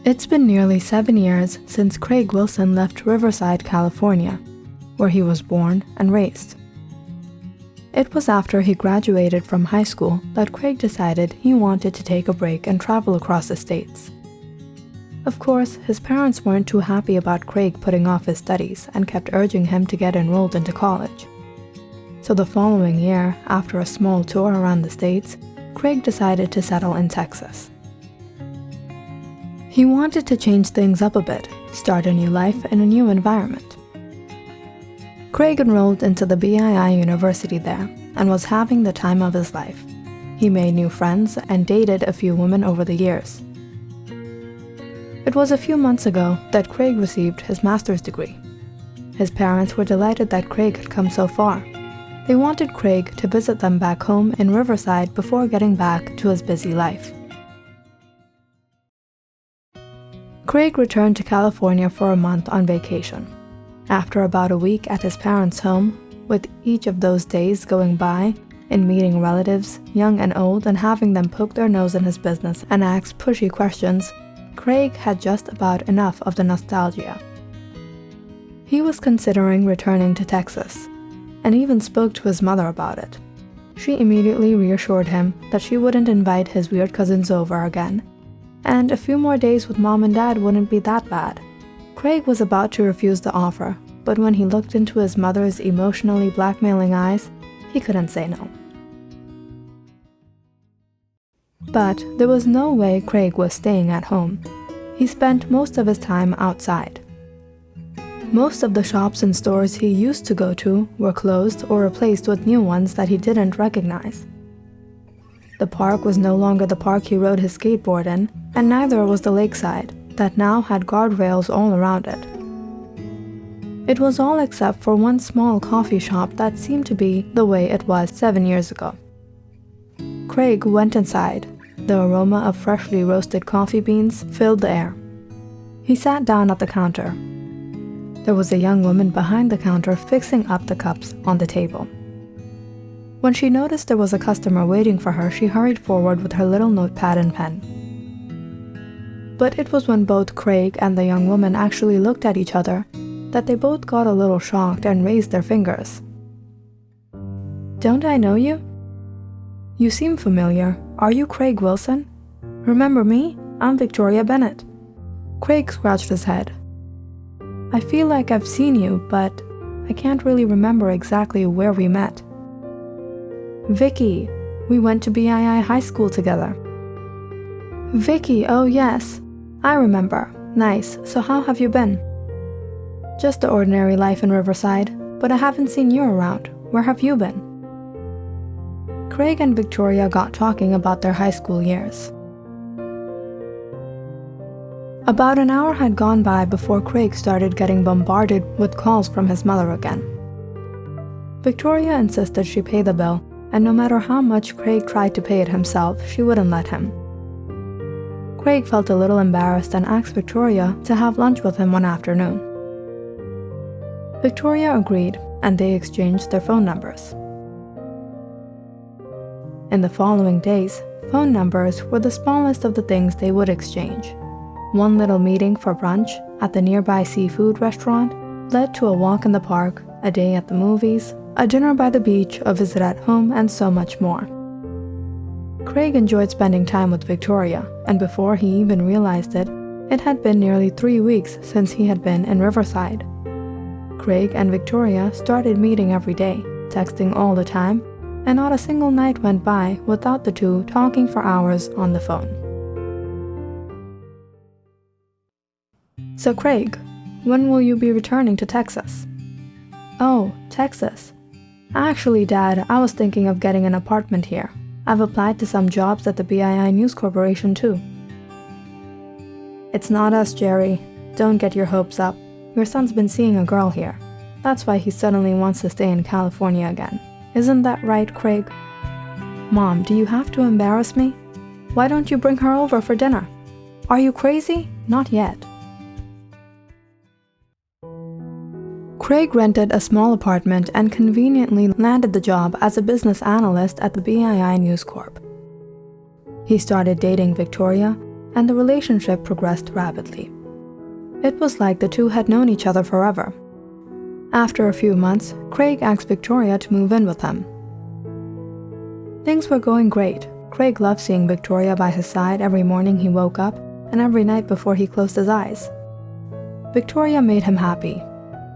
It's been nearly 7 years since Craig Wilson left Riverside, California, where he was born and raised. It was after he graduated from high school that Craig decided he wanted to take a break and travel across the states. Of course, his parents weren't too happy about Craig putting off his studies and kept urging him to get enrolled into college. So the following year, after a small tour around the states, Craig decided to settle in Texas. He wanted to change things up a bit, start a new life in a new environment. Craig enrolled into the BII University there and was having the time of his life. He made new friends and dated a few women over the years. It was a few months ago that Craig received his master's degree. His parents were delighted that Craig had come so far. They wanted Craig to visit them back home in Riverside before getting back to his busy life. Craig returned to California for a month on vacation. After about a week at his parents' home, with each of those days going by in meeting relatives, young and old, and having them poke their nose in his business and ask pushy questions, Craig had just about enough of the nostalgia. He was considering returning to Texas, and even spoke to his mother about it. She immediately reassured him that she wouldn't invite his weird cousins over again, and a few more days with Mom and Dad wouldn't be that bad. Craig was about to refuse the offer, but when he looked into his mother's emotionally blackmailing eyes, he couldn't say no. But there was no way Craig was staying at home. He spent most of his time outside. Most of the shops and stores he used to go to were closed or replaced with new ones that he didn't recognize. The park was no longer the park he rode his skateboard in, and neither was the lakeside, that now had guardrails all around it. It was all except for one small coffee shop that seemed to be the way it was 7 years ago. Craig went inside. The aroma of freshly roasted coffee beans filled the air. He sat down at the counter. There was a young woman behind the counter fixing up the cups on the table. When she noticed there was a customer waiting for her, she hurried forward with her little notepad and pen. But it was when both Craig and the young woman actually looked at each other that they both got a little shocked and raised their fingers. "Don't I know you? You seem familiar. Are you Craig Wilson? Remember me? I'm Victoria Bennett." Craig scratched his head. "I feel like I've seen you, but I can't really remember exactly where we met." "Vicky, we went to BII High School together." "Vicky, oh yes, I remember. Nice, so how have you been?" "Just the ordinary life in Riverside, but I haven't seen you around. Where have you been?" Craig and Victoria got talking about their high school years. About an hour had gone by before Craig started getting bombarded with calls from his mother again. Victoria insisted she pay the bill, and no matter how much Craig tried to pay it himself, she wouldn't let him. Craig felt a little embarrassed and asked Victoria to have lunch with him one afternoon. Victoria agreed, and they exchanged their phone numbers. In the following days, phone numbers were the smallest of the things they would exchange. One little meeting for brunch at the nearby seafood restaurant led to a walk in the park, a day at the movies, a dinner by the beach, a visit at home, and so much more. Craig enjoyed spending time with Victoria, and before he even realized it, it had been nearly 3 weeks since he had been in Riverside. Craig and Victoria started meeting every day, texting all the time, and not a single night went by without the two talking for hours on the phone. "So Craig, when will you be returning to Texas?" "Oh, Texas. Actually, Dad, I was thinking of getting an apartment here. I've applied to some jobs at the BII News Corporation too." "It's not us, Jerry. Don't get your hopes up. Your son's been seeing a girl here. That's why he suddenly wants to stay in California again. Isn't that right, Craig?" "Mom, do you have to embarrass me? Why don't you bring her over for dinner? Are you crazy? Not yet." Craig rented a small apartment and conveniently landed the job as a business analyst at the BII News Corp. He started dating Victoria, and the relationship progressed rapidly. It was like the two had known each other forever. After a few months, Craig asked Victoria to move in with him. Things were going great. Craig loved seeing Victoria by his side every morning he woke up and every night before he closed his eyes. Victoria made him happy.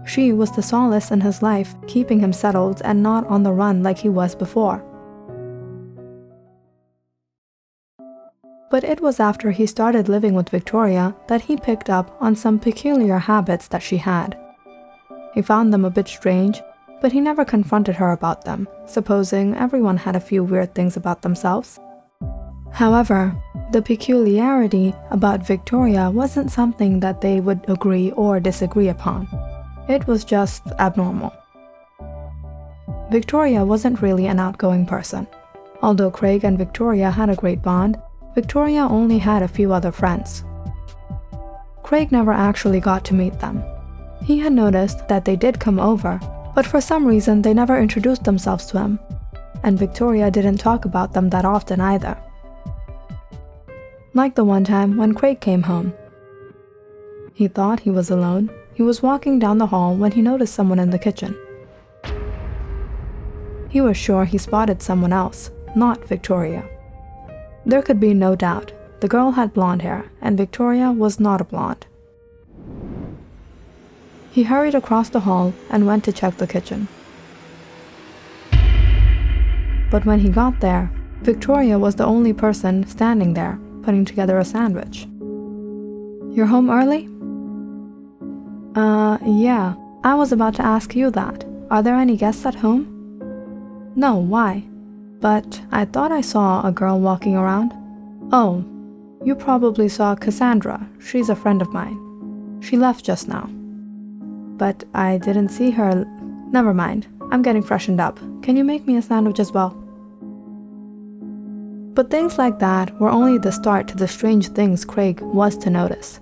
She was the solace in his life, keeping him settled and not on the run like he was before. But it was after he started living with Victoria that he picked up on some peculiar habits that she had. He found them a bit strange, but he never confronted her about them, supposing everyone had a few weird things about themselves. However, the peculiarity about Victoria wasn't something that they would agree or disagree upon. It was just abnormal. Victoria wasn't really an outgoing person. Although Craig and Victoria had a great bond, Victoria only had a few other friends. Craig never actually got to meet them. He had noticed that they did come over, but for some reason they never introduced themselves to him, and Victoria didn't talk about them that often either. Like the one time when Craig came home. He thought he was alone. He was walking down the hall when he noticed someone in the kitchen. He was sure he spotted someone else, not Victoria. There could be no doubt. The girl had blonde hair, and Victoria was not a blonde. He hurried across the hall and went to check the kitchen. But when he got there, Victoria was the only person standing there, putting together a sandwich. "You're home early?" Yeah. I was about to ask you that. Are there any guests at home?" "No, why?" "But I thought I saw a girl walking around." "Oh, you probably saw Cassandra. She's a friend of mine. She left just now." "But I didn't see her." "Never mind. I'm getting freshened up. Can you make me a sandwich as well?" But things like that were only the start to the strange things Craig was to notice.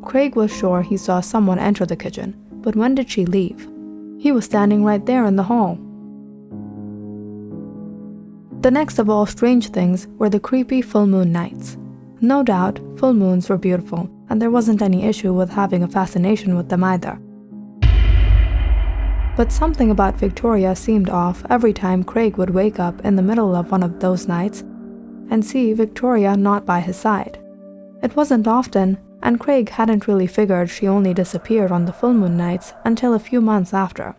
Craig was sure he saw someone enter the kitchen, but when did she leave? He was standing right there in the hall. The next of all strange things were the creepy full moon nights. No doubt, full moons were beautiful, and there wasn't any issue with having a fascination with them either. But something about Victoria seemed off every time Craig would wake up in the middle of one of those nights and see Victoria not by his side. It wasn't often, and Craig hadn't really figured she only disappeared on the full moon nights until a few months after.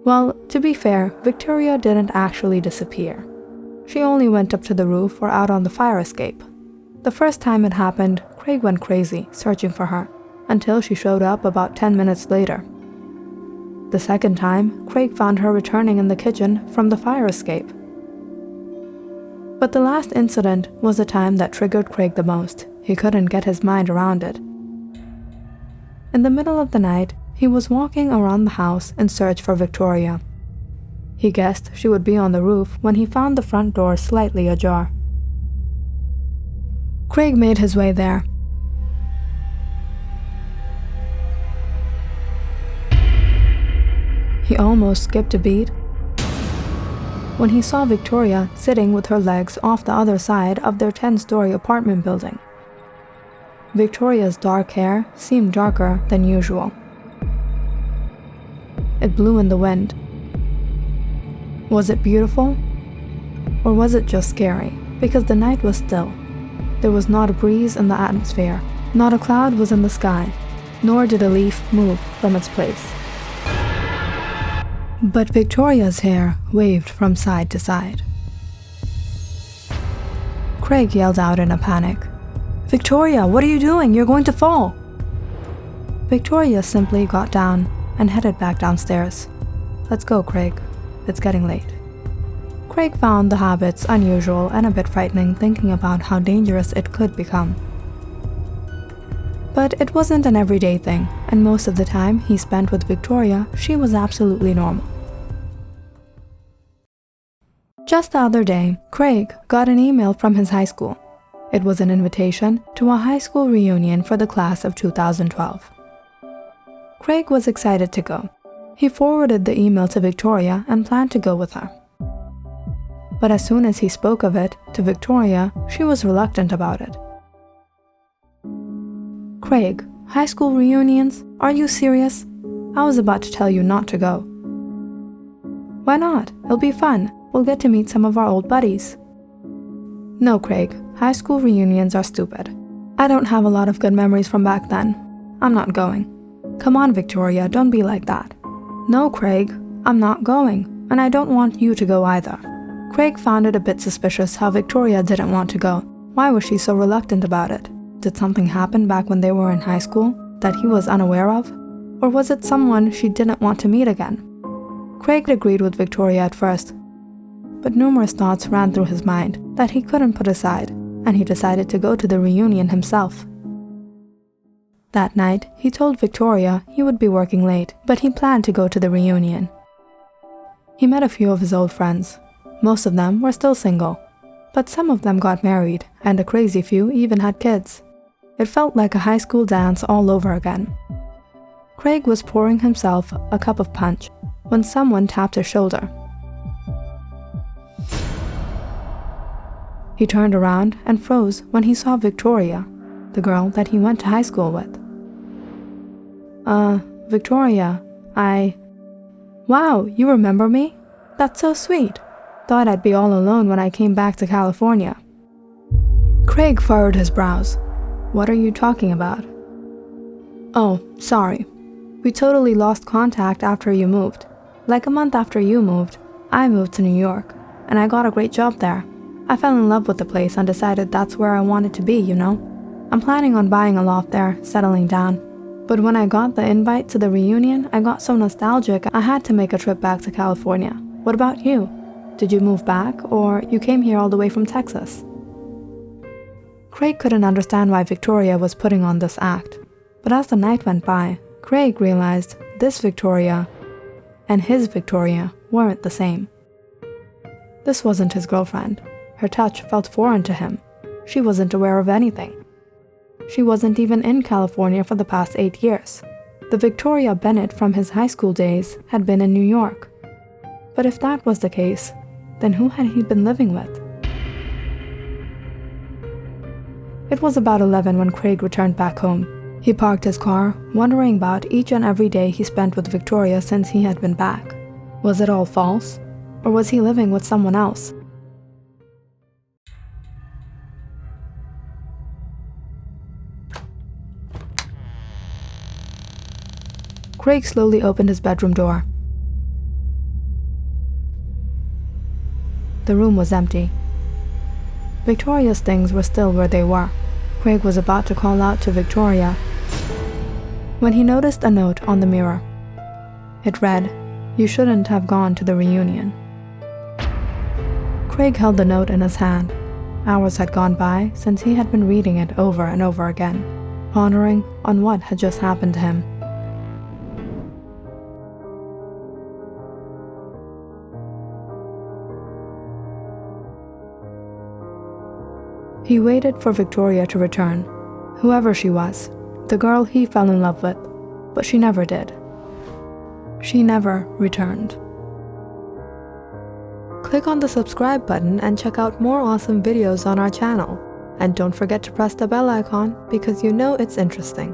Well, to be fair, Victoria didn't actually disappear. She only went up to the roof or out on the fire escape. The first time it happened, Craig went crazy, searching for her, until she showed up about 10 minutes later. The second time, Craig found her returning in the kitchen from the fire escape. But the last incident was the time that triggered Craig the most. He couldn't get his mind around it. In the middle of the night, he was walking around the house in search for Victoria. He guessed she would be on the roof when he found the front door slightly ajar. Craig made his way there. He almost skipped a beat when he saw Victoria sitting with her legs off the other side of their 10-story apartment building. Victoria's dark hair seemed darker than usual. It blew in the wind. Was it beautiful? Or was it just scary? Because the night was still. There was not a breeze in the atmosphere. Not a cloud was in the sky. Nor did a leaf move from its place. But Victoria's hair waved from side to side. Craig yelled out in a panic, "Victoria, what are you doing? You're going to fall!" Victoria simply got down and headed back downstairs. "Let's go, Craig. It's getting late." Craig found the habits unusual and a bit frightening, thinking about how dangerous it could become. But it wasn't an everyday thing, and most of the time he spent with Victoria, she was absolutely normal. Just the other day, Craig got an email from his high school. It was an invitation to a high school reunion for the class of 2012. Craig was excited to go. He forwarded the email to Victoria and planned to go with her. But as soon as he spoke of it to Victoria, she was reluctant about it. Craig, high school reunions? Are you serious? I was about to tell you not to go. Why not? It'll be fun. We'll get to meet some of our old buddies. No, Craig, high school reunions are stupid. I don't have a lot of good memories from back then. I'm not going. Come on, Victoria, don't be like that. No, Craig, I'm not going, and I don't want you to go either. Craig found it a bit suspicious how Victoria didn't want to go. Why was she so reluctant about it? Did something happen back when they were in high school that he was unaware of? Or was it someone she didn't want to meet again? Craig agreed with Victoria at first, but numerous thoughts ran through his mind that he couldn't put aside, and he decided to go to the reunion himself. That night, he told Victoria he would be working late, but he planned to go to the reunion. He met a few of his old friends. Most of them were still single, but some of them got married, and a crazy few even had kids. It felt like a high school dance all over again. Craig was pouring himself a cup of punch when someone tapped his shoulder. He turned around and froze when he saw Victoria, the girl that he went to high school with. Victoria, Wow, you remember me? That's so sweet. Thought I'd be all alone when I came back to California. Craig furrowed his brows. What are you talking about? Oh, sorry. We totally lost contact after you moved. Like a month after you moved, I moved to New York, and I got a great job there. I fell in love with the place and decided that's where I wanted to be, you know? I'm planning on buying a loft there, settling down. But when I got the invite to the reunion, I got so nostalgic I had to make a trip back to California. What about you? Did you move back, or you came here all the way from Texas? Craig couldn't understand why Victoria was putting on this act. But as the night went by, Craig realized this Victoria and his Victoria weren't the same. This wasn't his girlfriend. Her touch felt foreign to him. She wasn't aware of anything. She wasn't even in California for the past 8 years. The Victoria Bennett from his high school days had been in New York. But if that was the case, then who had he been living with? It was about 11 when Craig returned back home. He parked his car, wondering about each and every day he spent with Victoria since he had been back. Was it all false? Or was he living with someone else? Craig slowly opened his bedroom door. The room was empty. Victoria's things were still where they were. Craig was about to call out to Victoria when he noticed a note on the mirror. It read, "You shouldn't have gone to the reunion." Craig held the note in his hand. Hours had gone by since he had been reading it over and over again, pondering on what had just happened to him. He waited for Victoria to return, whoever she was, the girl he fell in love with, but she never did. She never returned. Click on the subscribe button and check out more awesome videos on our channel. And don't forget to press the bell icon because you know it's interesting.